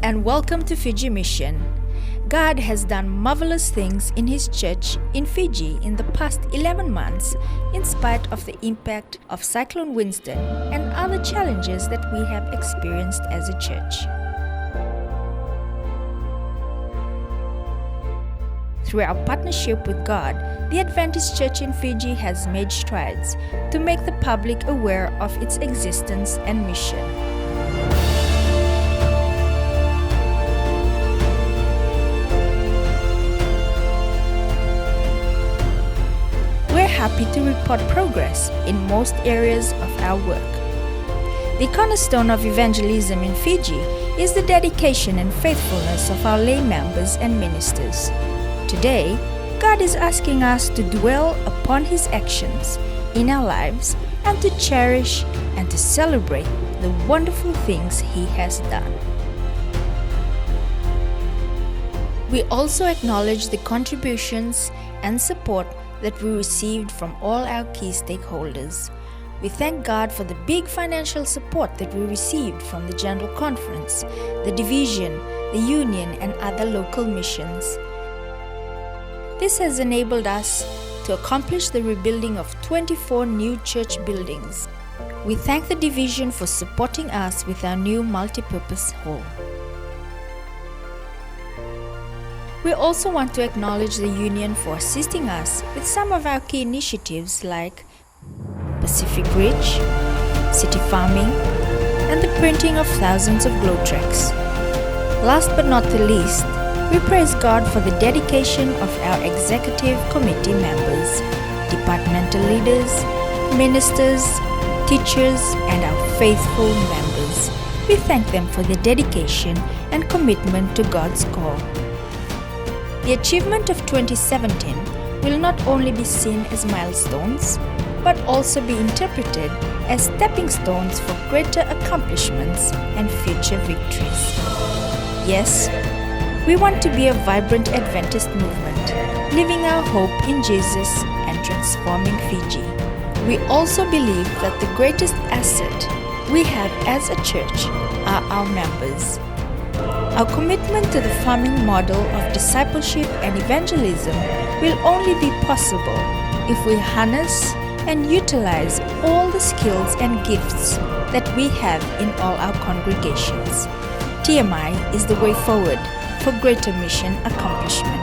and welcome to Fiji Mission. God has done marvelous things in His church in Fiji in the past 11 months in spite of the impact of Cyclone Winston and other challenges that we have experienced as a church. Through our partnership with God, the Adventist Church in Fiji has made strides to make the public aware of its existence and mission. We're happy to report progress in most areas of our work. The cornerstone of evangelism in Fiji is the dedication and faithfulness of our lay members and ministers. Today, God is asking us to dwell upon His actions in our lives and to cherish and to celebrate the wonderful things He has done. We also acknowledge the contributions and support that we received from all our key stakeholders. We thank God for the big financial support that we received from the General Conference, the Division, the Union, and other local missions. This has enabled us to accomplish the rebuilding of 24 new church buildings. We thank the Division for supporting us with our new multipurpose hall. We also want to acknowledge the Union for assisting us with some of our key initiatives like Pacific Ridge, city farming, and the printing of thousands of glow tracks. Last but not the least, we praise God for the dedication of our executive committee members, departmental leaders, ministers, teachers, and our faithful members. We thank them for their dedication and commitment to God's call. The achievement of 2017 will not only be seen as milestones, but also be interpreted as stepping stones for greater accomplishments and future victories. Yes, we want to be a vibrant Adventist movement, living our hope in Jesus and transforming Fiji. We also believe that the greatest asset we have as a church are our members. Our commitment to the farming model of discipleship and evangelism will only be possible if we harness and utilize all the skills and gifts that we have in all our congregations. TMI is the way forward for greater mission accomplishment.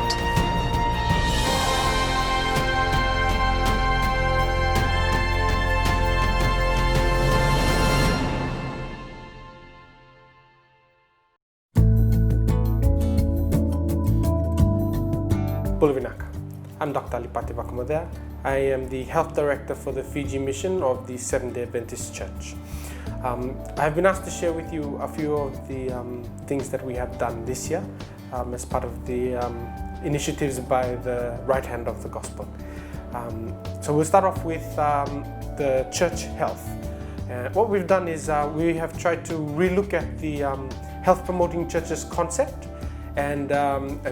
Pulvinaka. I'm Dr. Alipati Vakamodea. I am the Health Director for the Fiji Mission of the Seventh-day Adventist Church. I've been asked to share with you a few of the things that we have done this year as part of the initiatives by the right hand of the gospel. So we'll start off with the church health. What we've done is we have tried to relook at the health promoting churches concept and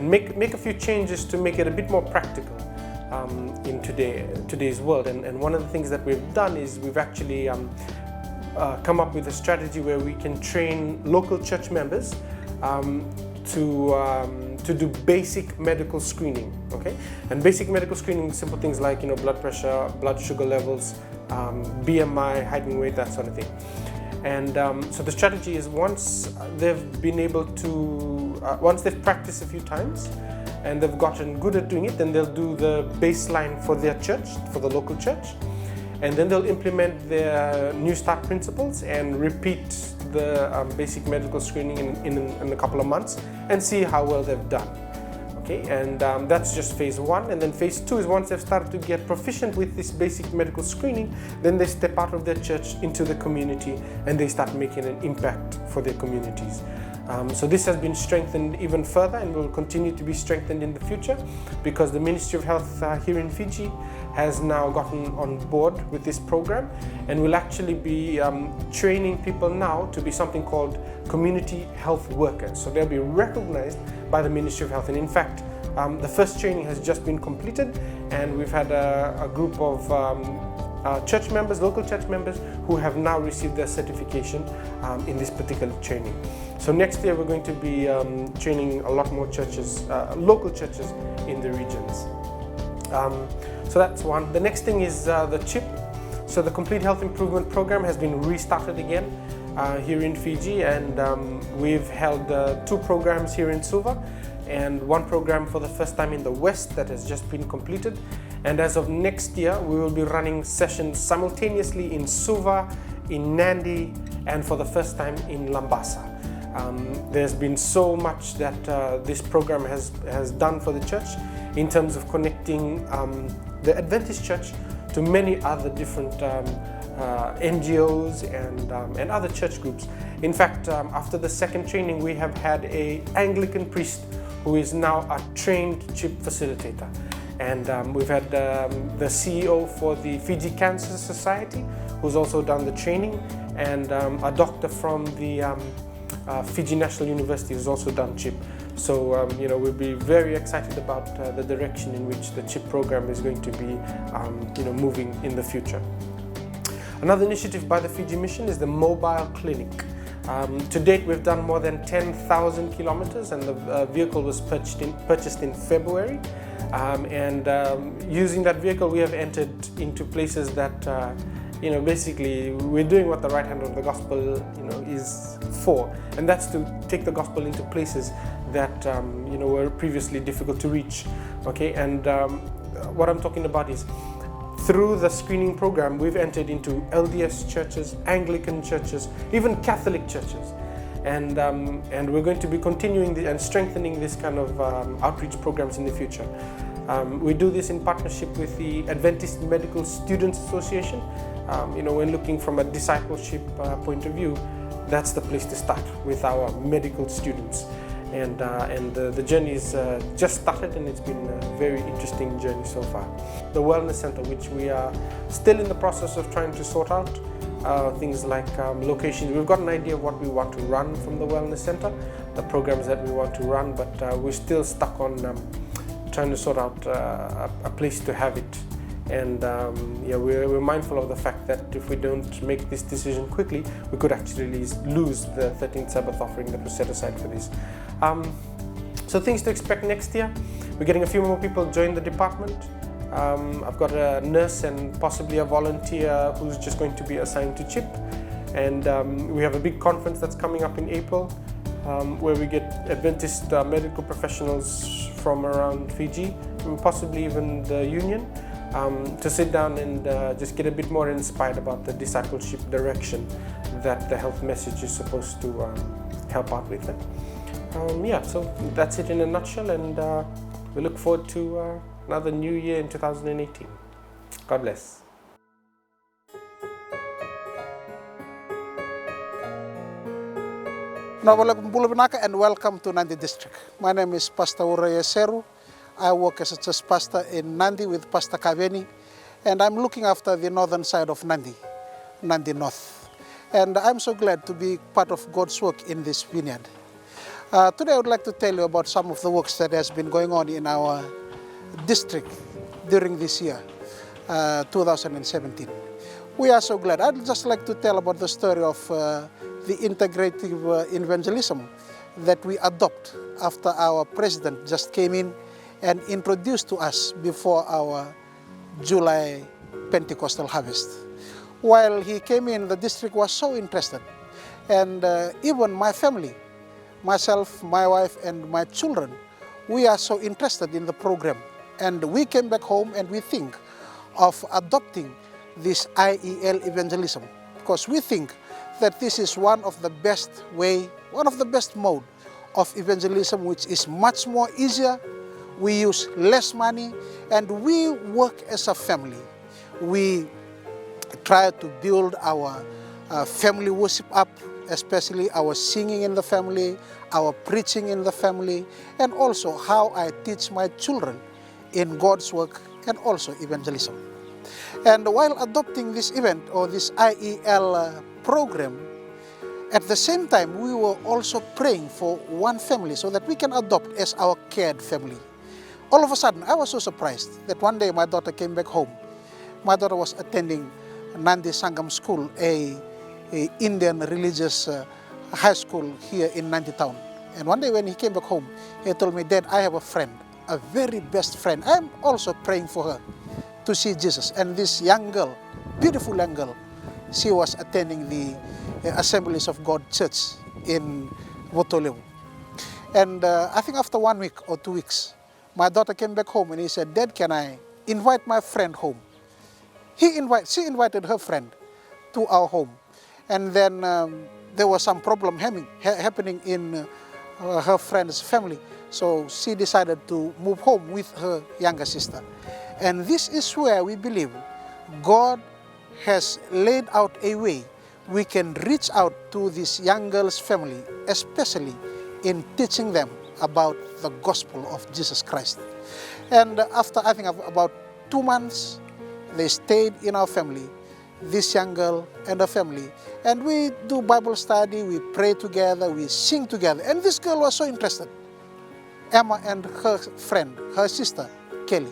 make a few changes to make it a bit more practical in today's world. And one of the things that we've done is we've actually come up with a strategy where we can train local church members to do basic medical screening. Okay, and basic medical screening, simple things like blood pressure, blood sugar levels, BMI, height and weight, that sort of thing. And so the strategy is once they've been able to, once they've practiced a few times and they've gotten good at doing it, then they'll do the baseline for their church, for the local church. And then they'll implement their New Start principles and repeat the basic medical screening in a couple of months and see how well they've done. Okay, and that's just phase one. And then phase two is once they've started to get proficient with this basic medical screening, then they step out of their church into the community and they start making an impact for their communities. So this has been strengthened even further and will continue to be strengthened in the future because the Ministry of Health here in Fiji has now gotten on board with this program and will actually be training people now to be something called community health workers. So they'll be recognized by the Ministry of Health. And in fact, the first training has just been completed and we've had a group of church members, local church members, who have now received their certification in this particular training. So next year we're going to be training a lot more churches, local churches in the regions. So that's one. The next thing is the CHIP. So the Complete Health Improvement Program has been restarted again here in Fiji, and we've held 2 programs here in Suva, and 1 program for the first time in the West that has just been completed. And as of next year, we will be running sessions simultaneously in Suva, in Nandi, and for the first time in Lambasa. There's been so much that this program has done for the church in terms of connecting the Adventist Church to many other different NGOs and other church groups. In fact, after the second training, we have had an Anglican priest who is now a trained CHIP facilitator. And we've had the CEO for the Fiji Cancer Society, who's also done the training, and a doctor from the Fiji National University who's also done CHIP. So we'll be very excited about the direction in which the CHIP program is going to be moving in the future. Another initiative by the Fiji Mission is the mobile clinic. To date, we've done more than 10,000 kilometers, and the vehicle was purchased in February. Using that vehicle, we have entered into places that basically we're doing what the right hand of the gospel is for, and that's to take the gospel into places that were previously difficult to reach. Okay, and what I'm talking about is, through the screening program, we've entered into LDS churches, Anglican churches, even Catholic churches, and we're going to be continuing and strengthening this kind of outreach programs in the future. We do this in partnership with the Adventist Medical Students Association. When looking from a discipleship point of view, that's the place to start, with our medical students. And the journey is just started, and it's been a very interesting journey so far. The Wellness Center, which we are still in the process of trying to sort out, things like locations. We've got an idea of what we want to run from the Wellness Center, the programs that we want to run, but we're still stuck on trying to sort out a place to have it. And we're mindful of the fact that if we don't make this decision quickly, we could actually lose the 13th Sabbath offering that was set aside for this. So things to expect next year. We're getting a few more people join the department. I've got a nurse and possibly a volunteer who's just going to be assigned to CHIP. And we have a big conference that's coming up in April, where we get Adventist medical professionals from around Fiji, and possibly even the Union, to sit down and just get a bit more inspired about the discipleship direction that the health message is supposed to help out with. So that's it in a nutshell, and we look forward to another new year in 2018. God bless. And welcome to Nandi District. My name is Pastor Qaselevu. I work as a church pastor in Nandi with Pastor Kaveni, and I'm looking after the northern side of Nandi, Nandi North. And I'm so glad to be part of God's work in this vineyard. Today I would like to tell you about some of the works that has been going on in our district during this year, 2017. We are so glad. I'd just like to tell about the story of the integrative evangelism that we adopt after our president just came in and introduced to us before our July Pentecostal harvest. While he came in, the district was so interested, and even my family, myself, my wife, and my children, we are so interested in the program. And we came back home and we think of adopting this IEL evangelism, because we think that this is one of the best way, one of the best mode of evangelism, which is much more easier. We use less money, and we work as a family. We try to build our family worship up, especially our singing in the family, our preaching in the family, and also how I teach my children in God's work and also evangelism. And while adopting this event or this IEL program, at the same time we were also praying for one family so that we can adopt as our cared family. All of a sudden I was so surprised that one day my daughter came back home my daughter was attending Nandi Sangam School, a Indian religious high school here in Nandi town. And one day when he came back home, he told me, Dad, I have a friend, a very best friend. I'm also praying for her to see Jesus. And this young girl, beautiful young girl, she was attending the Assemblies of God Church in Qaselevu. And I think after 1 week or 2 weeks, my daughter came back home and he said, Dad, can I invite my friend home? She invited her friend to our home. And then there was some problem happening in her friend's family. So she decided to move home with her younger sister. And this is where we believe God has laid out a way we can reach out to this young girl's family, especially in teaching them about the gospel of Jesus Christ. And after, I think, about 2 months, they stayed in our family, this young girl and her family. And we do Bible study, we pray together, we sing together. And this girl was so interested. Emma and her friend, her sister, Kelly,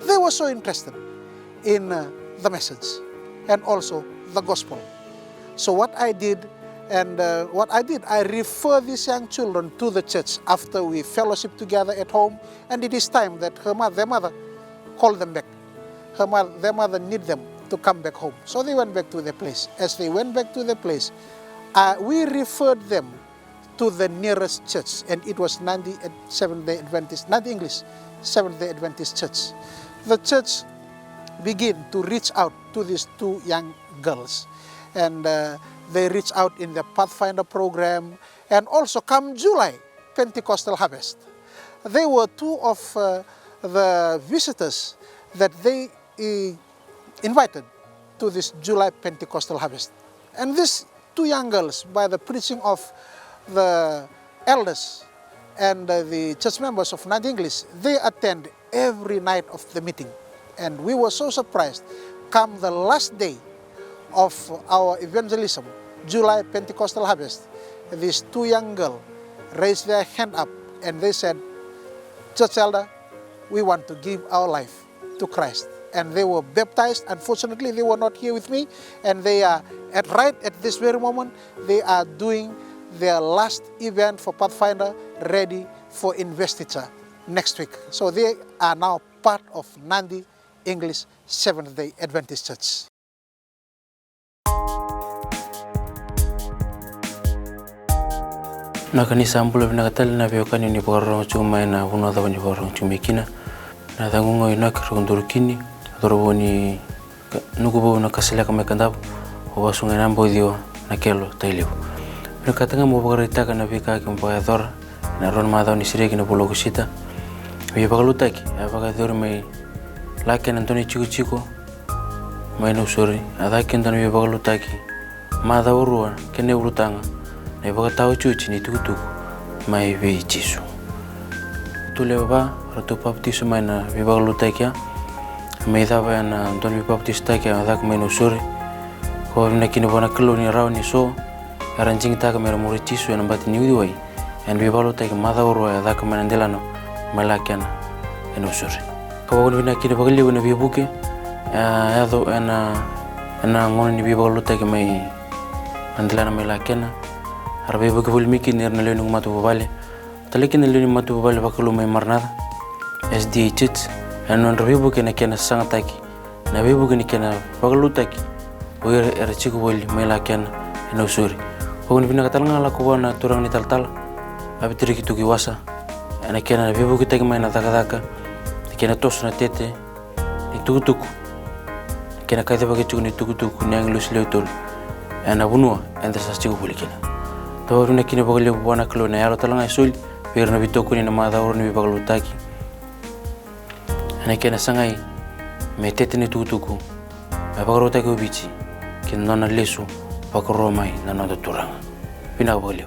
they were so interested in the message and also the gospel. So what I did, I refer these young children to the church after we fellowship together at home, and it is time that their mother called them back. Their mother need them to come back home. So they went back to their place. As they went back to their place, we referred them to the nearest church, and it was Nandi Seventh-day Adventist, Nandi English Seventh-day Adventist Church. The church began to reach out to these 2 young girls, and they reach out in the Pathfinder program, and also come July, Pentecostal Harvest. They were 2 of the visitors that they invited to this July Pentecostal Harvest. And these 2 young girls, by the preaching of the elders and the church members of Nandi English, they attend every night of the meeting. And we were so surprised. Come the last day of our evangelism, July Pentecostal Harvest, these 2 young girls raised their hand up and they said, Church elder, we want to give our life to Christ. And they were baptized. Unfortunately, they were not here with me, and they are right at this very moment, they are doing their last event for Pathfinder, ready for investiture next week. So they are now part of Nandi English Seventh-day Adventist Church. Na kanisa ambulo vinakatali na vyokani ni bora chuma na unadha ni bora chumikina na dangungo ina kirundurukini doroboni nukubo na kasela kama kandabu obasunga nambo dio na kelo tailibu nakatanga mo bogorita kana vika kimpa dor na ron madao ni sireki na bologushita we bagalutaki abaga dor mai laken antoni chico mai no sori adaki antoni we bagalutaki madao ruwa kene urutanga na baga tao chuchi ni tutu mai ve chisu tuleba rato baptiso mai na we bagalutaki mai dava na antoni baptista ki adak mai no sori ko na kini bona koloni raw ni so aranjing ta kamera murichisu na bat niudi wai and we bagalutaki madao ruwa adak mai ndelano malakana eno sori ko na kini bagali na bibuke ado ana ngoni ni bagalutaki mai ndelana malakana arbe buke volmiki nerna lenu matu bale talekin lenu matu bale bakalu mai marnada SD chit anon arbe buke na kena sangataki na be buke ni kena bagalutaki oyer erchiku boli malakana eno sori ko ni bina katalanga la ko na turang ni taltal abitri kitu kiwasa ana kena be buke taki mai na takadaka kena tos na tete ni tukutuku kena kaide bage chuku ni tukutuku ni anglus leutol ana bunua enda sa chiku boli kena to na kini bagale buana klo na yaro talanga sul per na bitoku ni na madaur ni bagalutaki ana kena sangai metete ni tukutuku abagarota ko bichi kin nona lesu pakoromai na nona turanga pina bagale